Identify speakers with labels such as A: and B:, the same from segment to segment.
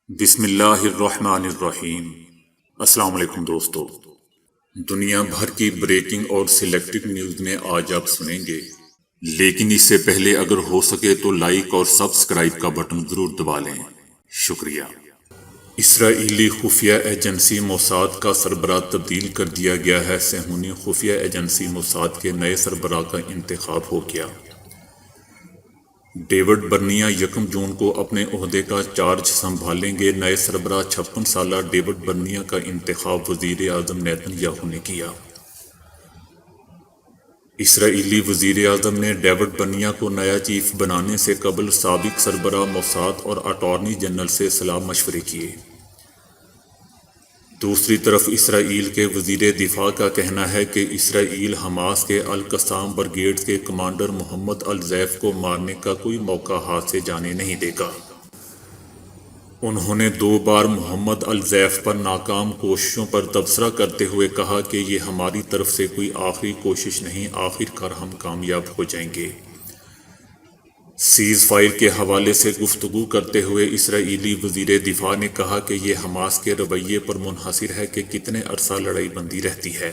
A: بسم اللہ الرحمن الرحیم۔ السلام علیکم دوستو، دنیا بھر کی بریکنگ اور سلیکٹڈ نیوز میں آج آپ سنیں گے، لیکن اس سے پہلے اگر ہو سکے تو لائک اور سبسکرائب کا بٹن ضرور دبا لیں۔ شکریہ۔ اسرائیلی خفیہ ایجنسی موساد کا سربراہ تبدیل کر دیا گیا ہے۔ صہیونی خفیہ ایجنسی موساد کے نئے سربراہ کا انتخاب ہو گیا۔ ڈیوڈ برنیا 1 جون کو اپنے عہدے کا چارج سنبھالیں گے۔ نئے سربراہ 56 سالہ ڈیوڈ برنیا کا انتخاب وزیر اعظم نیتن یاہو نے کیا۔ اسرائیلی وزیر اعظم نے ڈیوڈ برنیا کو نیا چیف بنانے سے قبل سابق سربراہ موساد اور اٹارنی جنرل سے صلاح مشورے کیے۔ دوسری طرف اسرائیل کے وزیر دفاع کا کہنا ہے کہ اسرائیل حماس کے القسام بریگیڈ کے کمانڈر محمد الزیف کو مارنے کا کوئی موقع ہاتھ سے جانے نہیں دے گا۔ انہوں نے 2 بار محمد الزیف پر ناکام کوششوں پر تبصرہ کرتے ہوئے کہا کہ یہ ہماری طرف سے کوئی آخری کوشش نہیں، آخر کار ہم کامیاب ہو جائیں گے۔ سیز فائر کے حوالے سے گفتگو کرتے ہوئے اسرائیلی وزیر دفاع نے کہا کہ یہ حماس کے رویے پر منحصر ہے کہ کتنے عرصہ لڑائی بندی رہتی ہے۔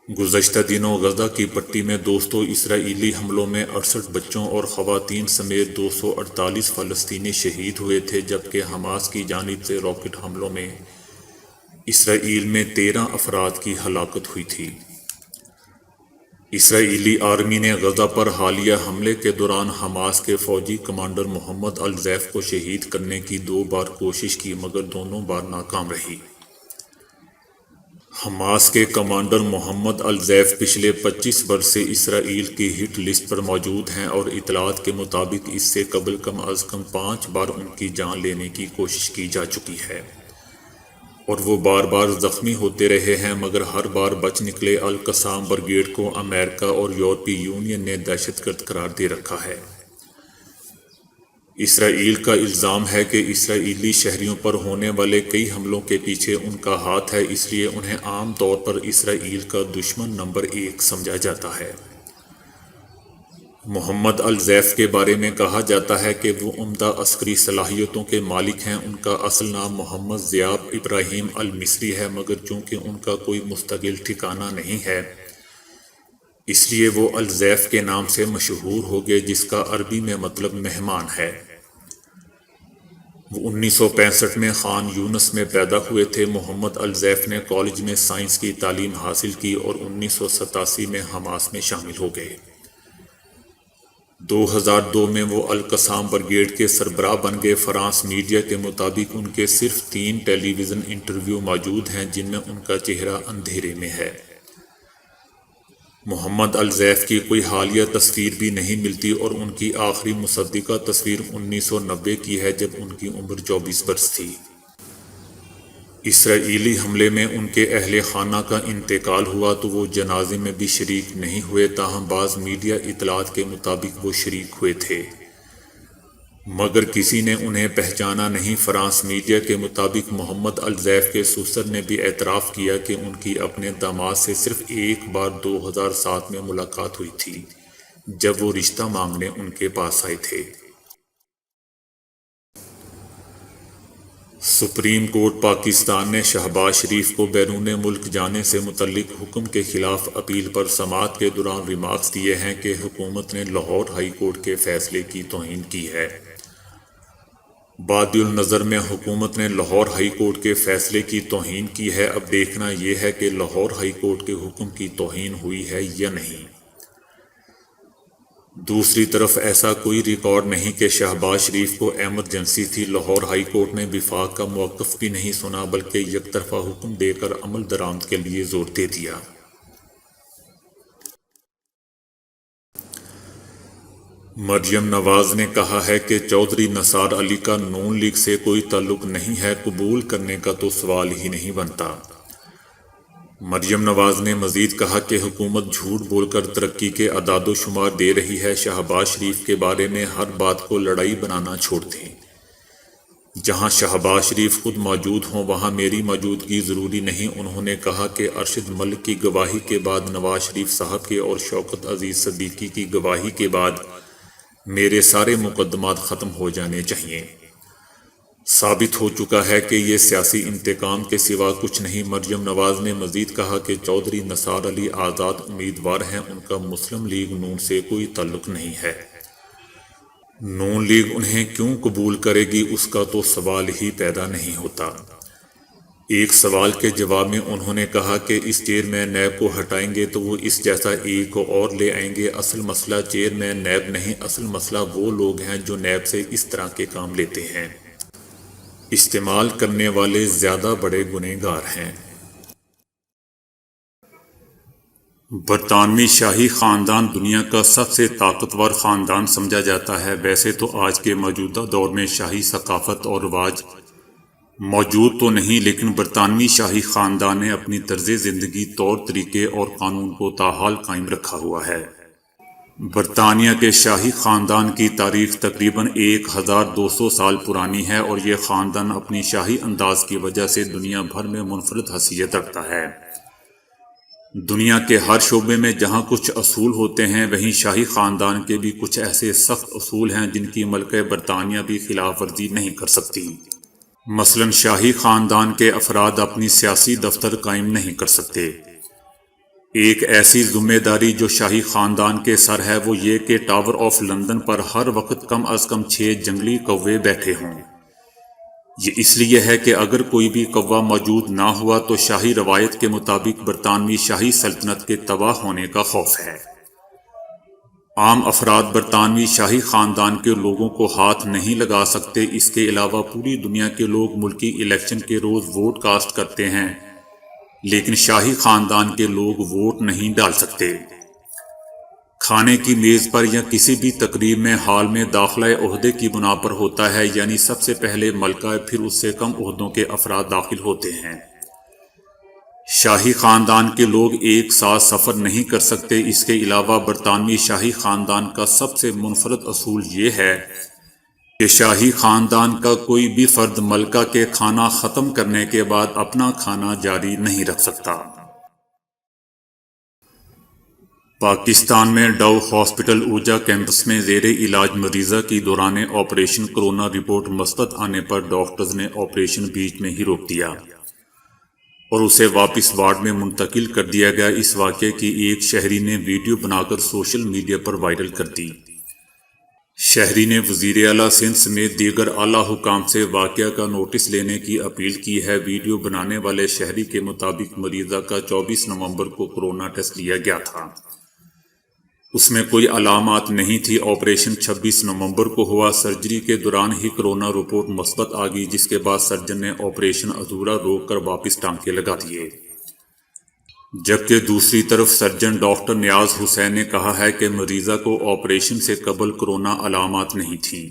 A: گزشتہ دنوں غزہ کی پٹی میں 200 اسرائیلی حملوں میں 68 بچوں اور خواتین سمیت 248 فلسطینی شہید ہوئے تھے، جبکہ حماس کی جانب سے راکٹ حملوں میں اسرائیل میں 13 افراد کی ہلاکت ہوئی تھی۔ اسرائیلی آرمی نے غزہ پر حالیہ حملے کے دوران حماس کے فوجی کمانڈر محمد الزیف کو شہید کرنے کی 2 بار کوشش کی، مگر دونوں بار ناکام رہی۔ حماس کے کمانڈر محمد الزیف پچھلے 25 برس سے اسرائیل کی ہٹ لسٹ پر موجود ہیں اور اطلاعات کے مطابق اس سے قبل کم از کم 5 بار ان کی جان لینے کی کوشش کی جا چکی ہے اور وہ بار بار زخمی ہوتے رہے ہیں، مگر ہر بار بچ نکلے۔ القسام بریگیڈ کو امریکہ اور یورپی یونین نے دہشت گرد قرار دے رکھا ہے۔ اسرائیل کا الزام ہے کہ اسرائیلی شہریوں پر ہونے والے کئی حملوں کے پیچھے ان کا ہاتھ ہے، اس لیے انہیں عام طور پر اسرائیل کا دشمن نمبر 1 سمجھا جاتا ہے۔ محمد الزیف کے بارے میں کہا جاتا ہے کہ وہ عمدہ عسکری صلاحیتوں کے مالک ہیں۔ ان کا اصل نام محمد ضیاء ابراہیم المصری ہے، مگر چونکہ ان کا کوئی مستقل ٹھکانہ نہیں ہے، اس لیے وہ الزیف کے نام سے مشہور ہو گئے، جس کا عربی میں مطلب مہمان ہے۔ وہ 1965 میں خان یونس میں پیدا ہوئے تھے۔ محمد الزیف نے کالج میں سائنس کی تعلیم حاصل کی اور 1987 میں حماس میں شامل ہو گئے۔ 2002 میں وہ القسام بریگیڈ کے سربراہ بن گئے۔ فرانس میڈیا کے مطابق ان کے صرف 3 ٹیلی ویژن انٹرویو موجود ہیں جن میں ان کا چہرہ اندھیرے میں ہے۔ محمد الزیف کی کوئی حالیہ تصویر بھی نہیں ملتی اور ان کی آخری مصدقہ تصویر 1990 کی ہے، جب ان کی عمر 24 برس تھی۔ اسرائیلی حملے میں ان کے اہل خانہ کا انتقال ہوا تو وہ جنازے میں بھی شریک نہیں ہوئے، تاہم بعض میڈیا اطلاعات کے مطابق وہ شریک ہوئے تھے، مگر کسی نے انہیں پہچانا نہیں۔ فرانس میڈیا کے مطابق محمد الزیف کے سسر نے بھی اعتراف کیا کہ ان کی اپنے داماد سے صرف ایک بار 2007 میں ملاقات ہوئی تھی، جب وہ رشتہ مانگنے ان کے پاس آئے تھے۔ سپریم کورٹ پاکستان نے شہباز شریف کو بیرون ملک جانے سے متعلق حکم کے خلاف اپیل پر سماعت کے دوران ریمارکس دیے ہیں کہ حکومت نے لاہور ہائی کورٹ کے فیصلے کی توہین کی ہے۔ بادی النظر میں حکومت نے لاہور ہائی کورٹ کے فیصلے کی توہین کی ہے۔ اب دیکھنا یہ ہے کہ لاہور ہائی کورٹ کے حکم کی توہین ہوئی ہے یا نہیں۔ دوسری طرف ایسا کوئی ریکارڈ نہیں کہ شہباز شریف کو ایمرجنسی تھی۔ لاہور ہائی کورٹ نے وفاق کا موقف بھی نہیں سنا، بلکہ یک طرفہ حکم دے کر عمل درآمد کے لیے زور دے دیا۔ مریم نواز نے کہا ہے کہ چودھری نثار علی کا نون لیگ سے کوئی تعلق نہیں ہے، قبول کرنے کا تو سوال ہی نہیں بنتا۔ مریم نواز نے مزید کہا کہ حکومت جھوٹ بول کر ترقی کے اعداد و شمار دے رہی ہے۔ شہباز شریف کے بارے میں ہر بات کو لڑائی بنانا چھوڑ دیں۔ جہاں شہباز شریف خود موجود ہوں وہاں میری موجودگی ضروری نہیں۔ انہوں نے کہا کہ ارشد ملک کی گواہی کے بعد، نواز شریف صاحب کے اور شوکت عزیز صدیقی کی گواہی کے بعد میرے سارے مقدمات ختم ہو جانے چاہیے۔ ثابت ہو چکا ہے کہ یہ سیاسی انتقام کے سوا کچھ نہیں۔ مریم نواز نے مزید کہا کہ چودھری نثار علی آزاد امیدوار ہیں، ان کا مسلم لیگ نون سے کوئی تعلق نہیں ہے۔ نون لیگ انہیں کیوں قبول کرے گی، اس کا تو سوال ہی پیدا نہیں ہوتا۔ ایک سوال کے جواب میں انہوں نے کہا کہ اس چیئرمین نیب کو ہٹائیں گے تو وہ اس جیسا ایک کو اور لے آئیں گے۔ اصل مسئلہ چیئرمین نیب نہیں، اصل مسئلہ وہ لوگ ہیں جو نیب سے اس طرح کے کام لیتے ہیں۔ استعمال کرنے والے زیادہ بڑے گنہگار ہیں۔ برطانوی شاہی خاندان دنیا کا سب سے طاقتور خاندان سمجھا جاتا ہے۔ ویسے تو آج کے موجودہ دور میں شاہی ثقافت اور رواج موجود تو نہیں، لیکن برطانوی شاہی خاندان نے اپنی طرز زندگی، طور طریقے اور قانون کو تاحال قائم رکھا ہوا ہے۔ برطانیہ کے شاہی خاندان کی تاریخ تقریباً 1200 سال پرانی ہے، اور یہ خاندان اپنی شاہی انداز کی وجہ سے دنیا بھر میں منفرد حیثیت رکھتا ہے۔ دنیا کے ہر شعبے میں جہاں کچھ اصول ہوتے ہیں، وہیں شاہی خاندان کے بھی کچھ ایسے سخت اصول ہیں جن کی ملکہ برطانیہ بھی خلاف ورزی نہیں کر سکتی۔ مثلاً شاہی خاندان کے افراد اپنی سیاسی دفتر قائم نہیں کر سکتے۔ ایک ایسی ذمہ داری جو شاہی خاندان کے سر ہے وہ یہ کہ ٹاور آف لندن پر ہر وقت کم از کم 6 جنگلی کوے بیٹھے ہوں۔ یہ اس لیے ہے کہ اگر کوئی بھی کوا موجود نہ ہوا تو شاہی روایت کے مطابق برطانوی شاہی سلطنت کے تباہ ہونے کا خوف ہے۔ عام افراد برطانوی شاہی خاندان کے لوگوں کو ہاتھ نہیں لگا سکتے۔ اس کے علاوہ پوری دنیا کے لوگ ملکی الیکشن کے روز ووٹ کاسٹ کرتے ہیں، لیکن شاہی خاندان کے لوگ ووٹ نہیں ڈال سکتے۔ کھانے کی میز پر یا کسی بھی تقریب میں ہال میں داخلہ عہدے کی بنا پر ہوتا ہے، یعنی سب سے پہلے ملکہ پھر اس سے کم عہدوں کے افراد داخل ہوتے ہیں۔ شاہی خاندان کے لوگ ایک ساتھ سفر نہیں کر سکتے۔ اس کے علاوہ برطانوی شاہی خاندان کا سب سے منفرد اصول یہ ہے کہ شاہی خاندان کا کوئی بھی فرد ملکہ کے کھانا ختم کرنے کے بعد اپنا کھانا جاری نہیں رکھ سکتا۔ پاکستان میں ڈو ہاسپٹل اوجھا کیمپس میں زیر علاج مریضہ کی دوران آپریشن کورونا رپورٹ مثبت آنے پر ڈاکٹرز نے آپریشن بیچ میں ہی روک دیا اور اسے واپس وارڈ میں منتقل کر دیا گیا۔ اس واقعے کی ایک شہری نے ویڈیو بنا کر سوشل میڈیا پر وائرل کر دی۔ شہری نے وزیر اعلیٰ سندھ سمیت دیگر اعلیٰ حکام سے واقعہ کا نوٹس لینے کی اپیل کی ہے۔ ویڈیو بنانے والے شہری کے مطابق مریضہ کا 24 نومبر کو کورونا ٹیسٹ لیا گیا تھا۔ اس میں کوئی علامات نہیں تھی۔ آپریشن 26 نومبر کو ہوا۔ سرجری کے دوران ہی کورونا رپورٹ مثبت آ گئی، جس کے بعد سرجن نے آپریشن ادھورا روک کر واپس ٹانکے لگا دیے۔ جبکہ دوسری طرف سرجن ڈاکٹر نیاز حسین نے کہا ہے کہ مریضہ کو آپریشن سے قبل کورونا علامات نہیں تھیں۔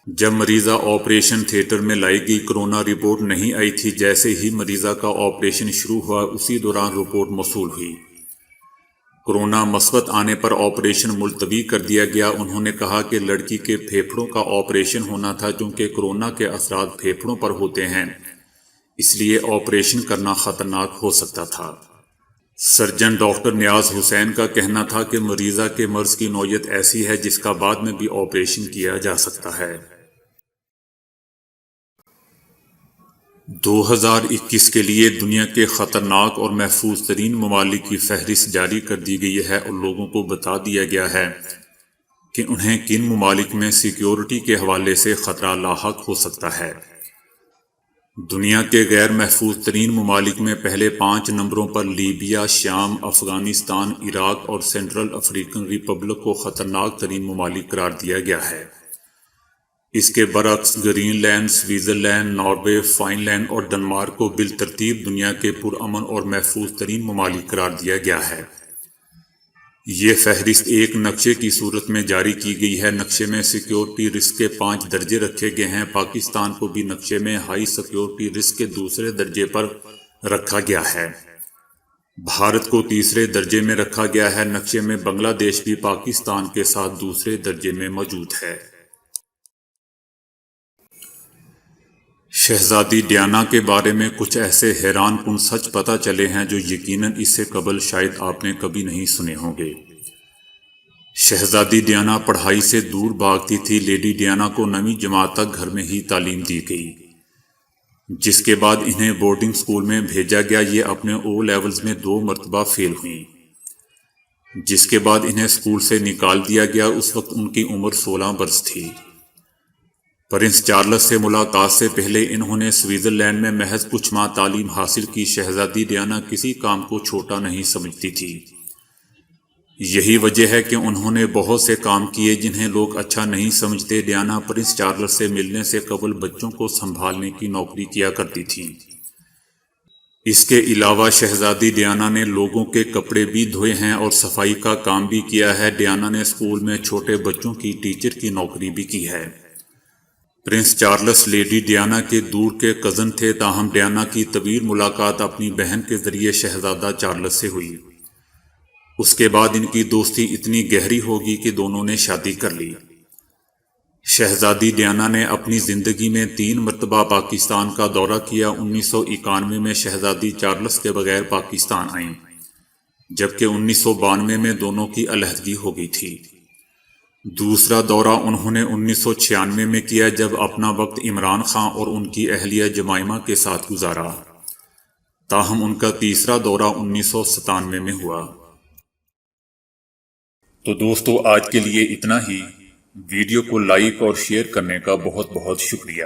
A: جب مریضہ آپریشن تھیٹر میں لائی گئی کورونا رپورٹ نہیں آئی تھی۔ جیسے ہی مریضہ کا آپریشن شروع ہوا اسی دوران رپورٹ موصول ہوئی۔ کورونا مثبت آنے پر آپریشن ملتوی کر دیا گیا۔ انہوں نے کہا کہ لڑکی کے پھیپھڑوں کا آپریشن ہونا تھا، چونکہ کورونا کے اثرات پھیپھڑوں پر ہوتے ہیں، اس لیے آپریشن کرنا خطرناک ہو سکتا تھا۔ سرجن ڈاکٹر نیاز حسین کا کہنا تھا کہ مریضہ کے مرض کی نوعیت ایسی ہے جس کا بعد میں بھی آپریشن کیا جا سکتا ہے۔ 2021 کے لیے دنیا کے خطرناک اور محفوظ ترین ممالک کی فہرست جاری کر دی گئی ہے اور لوگوں کو بتا دیا گیا ہے کہ انہیں کن ممالک میں سیکیورٹی کے حوالے سے خطرہ لاحق ہو سکتا ہے۔ دنیا کے غیر محفوظ ترین ممالک میں پہلے 5 نمبروں پر لیبیا، شام، افغانستان، عراق اور سینٹرل افریقن ریپبلک کو خطرناک ترین ممالک قرار دیا گیا ہے۔ اس کے برعکس Greenland, Switzerland, Norway, Finland اور ڈنمارک کو بالترتیب دنیا کے پرامن اور محفوظ ترین ممالک قرار دیا گیا ہے۔ یہ فہرست ایک نقشے کی صورت میں جاری کی گئی ہے۔ نقشے میں سیکیورٹی رسک کے 5 درجے رکھے گئے ہیں۔ پاکستان کو بھی نقشے میں ہائی سیکیورٹی رسک کے دوسرے درجے پر رکھا گیا ہے۔ بھارت کو تیسرے درجے میں رکھا گیا ہے۔ نقشے میں بنگلہ دیش بھی پاکستان کے ساتھ دوسرے درجے میں موجود ہے۔ شہزادی ڈیانا کے بارے میں کچھ ایسے حیران کن سچ پتہ چلے ہیں جو یقیناً اس سے قبل شاید آپ نے کبھی نہیں سنے ہوں گے۔ شہزادی ڈیانا پڑھائی سے دور بھاگتی تھی۔ لیڈی ڈیانا کو 9ویں جماعت تک گھر میں ہی تعلیم دی گئی۔ جس کے بعد انہیں بورڈنگ سکول میں بھیجا گیا۔ یہ اپنے او لیولز میں 2 مرتبہ فیل ہوئیں، جس کے بعد انہیں سکول سے نکال دیا گیا۔ اس وقت ان کی عمر 16 برس تھی۔ پرنس چارلس سے ملاقات سے پہلے انہوں نے سوئٹزرلینڈ میں محض کچھ ماہ تعلیم حاصل کی۔ شہزادی ڈیانا کسی کام کو چھوٹا نہیں سمجھتی تھی۔ یہی وجہ ہے کہ انہوں نے بہت سے کام کیے جنہیں لوگ اچھا نہیں سمجھتے۔ ڈیانا پرنس چارلس سے ملنے سے قبل بچوں کو سنبھالنے کی نوکری کیا کرتی تھی۔ اس کے علاوہ شہزادی ڈیانا نے لوگوں کے کپڑے بھی دھوئے ہیں اور صفائی کا کام بھی کیا ہے۔ ڈیانا نے اسکول میں چھوٹے بچوں کی ٹیچر کی نوکری بھی کی ہے۔ پرنس چارلس لیڈی ڈیانا کے دور کے کزن تھے، تاہم ڈیانا کی طویل ملاقات اپنی بہن کے ذریعے شہزادہ چارلس سے ہوئی۔ اس کے بعد ان کی دوستی اتنی گہری ہوگی کہ دونوں نے شادی کر لی۔ شہزادی ڈیانا نے اپنی زندگی میں 3 مرتبہ پاکستان کا دورہ کیا۔ 1991 میں شہزادی چارلس کے بغیر پاکستان آئیں، جبکہ 1992 میں دونوں کی علیحدگی ہو گئی تھی۔ دوسرا دورہ انہوں نے 1996 میں کیا، جب اپنا وقت عمران خان اور ان کی اہلیہ جمائمہ کے ساتھ گزارا۔ تاہم ان کا تیسرا دورہ 1997 میں ہوا۔ تو دوستو، آج کے لیے اتنا ہی۔ ویڈیو کو لائک اور شیئر کرنے کا بہت بہت شکریہ۔